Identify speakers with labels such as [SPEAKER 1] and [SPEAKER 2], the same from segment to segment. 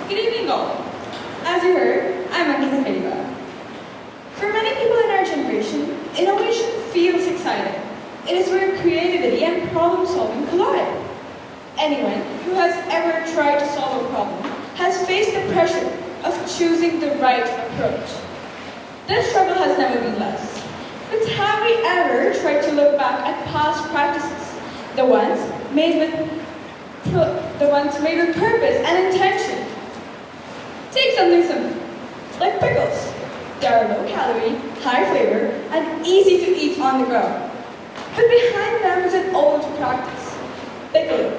[SPEAKER 1] Good evening all. As you heard, I'm Ankita Kadival. For many people in our generation, innovation feels exciting. It is where creativity and problem solving collide. Anyone who has ever tried to solve a problem has faced the pressure of choosing the right approach. This struggle has never been less. But have we ever tried to look back at past practices, the ones made with purpose and intention? Take something simple, like pickles. They are low calorie, high flavor, and easy to eat on the go. But behind them is an old practice, pickling.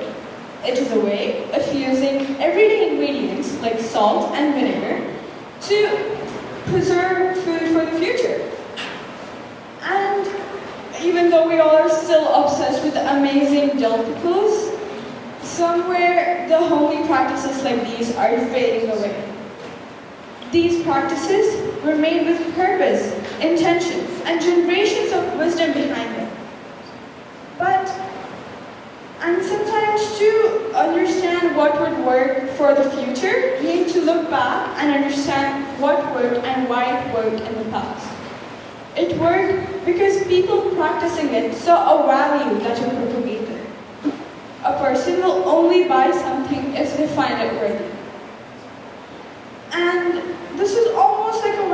[SPEAKER 1] It is a way of using everyday ingredients like salt and vinegar to preserve food for the future. And even though we all are still obsessed with the amazing dill pickles, somewhere the homely practices like these are fading away. These practices remain with purpose, intention, and generations of wisdom behind them. And sometimes to understand what would work for the future, we need to look back and understand what worked and why it worked in the past. It worked because people practicing it saw a value that it propagated. A person will only buy something if they find it worthy. And this is almost like a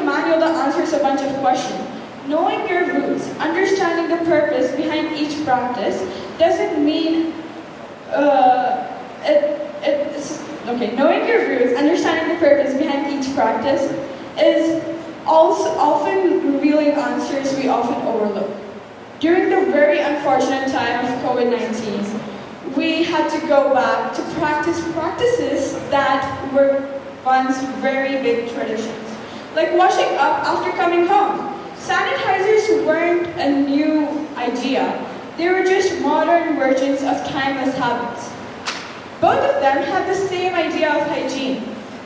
[SPEAKER 1] manual that answers a bunch of questions. Knowing your roots, understanding the purpose behind each practice doesn't mean knowing your roots, understanding the purpose behind each practice is also often revealing answers we often overlook. During the very unfortunate time of COVID-19, we had to go back to practices that were once very big traditions, like washing up after coming home. Sanitizers weren't a new idea, they were just modern versions of timeless habits. Both of them have the same idea of hygiene.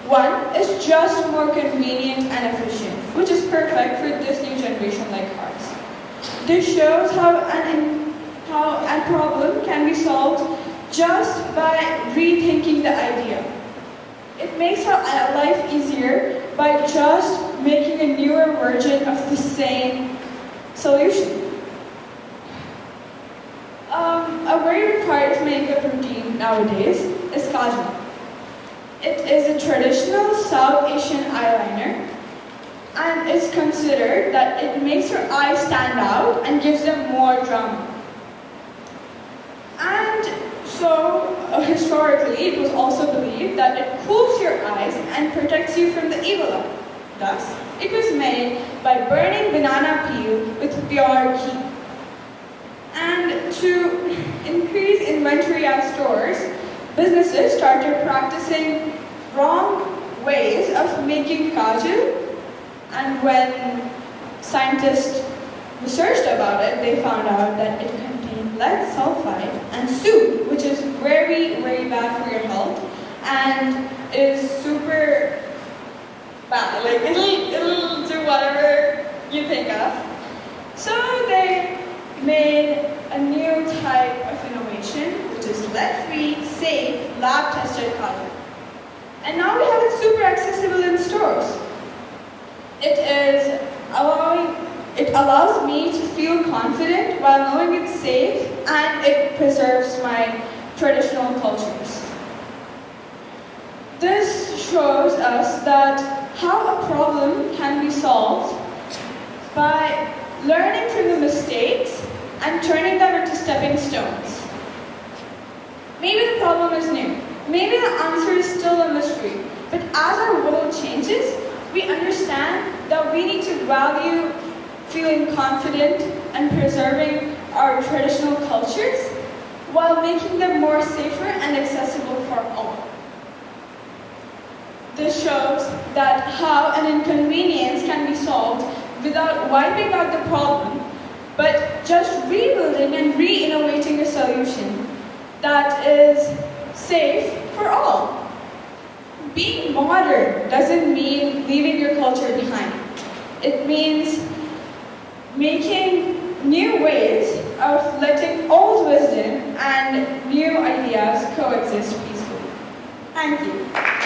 [SPEAKER 1] One is just more convenient and efficient, which is perfect for this new generation like ours. This shows how a problem can be solved just by rethinking the idea. It makes our life easier by just making a newer version of the same solution. A very big part of makeup routine nowadays is Kadival. It is a traditional South Asian eyeliner and is considered that it makes your eyes stand out and gives them more drama. And so, historically, it was also believed that it cools your eyes and protects you from the evil eye. Thus, it was made by burning banana peel with pure ghee. And to increase inventory at stores, businesses started practicing wrong ways of making kajal. And when scientists researched about it, they found out that it contained lead sulfide and soot, which is very, very bad for your health and is super bad. Like it'll do whatever you think of. So they made a new type of innovation, which is lead-free, safe, lab-tested kajal. And now we have it super accessible in stores. It allows me to feel confident while knowing it's safe and it preserves my traditional cultures. This shows us that how a problem can be solved by learning from the mistakes and turning them into stepping stones. Maybe the problem is new. Maybe the answer is still a mystery. But as our world changes, we understand that we need to value feeling confident and preserving our traditional cultures while making them more safer and accessible for all. This shows that how an inconvenience can be solved without wiping out the problem, but just rebuilding and re-innovating a solution that is safe for all. Being modern doesn't mean leaving your culture behind. It means making new ways of letting old wisdom and new ideas coexist peacefully. Thank you.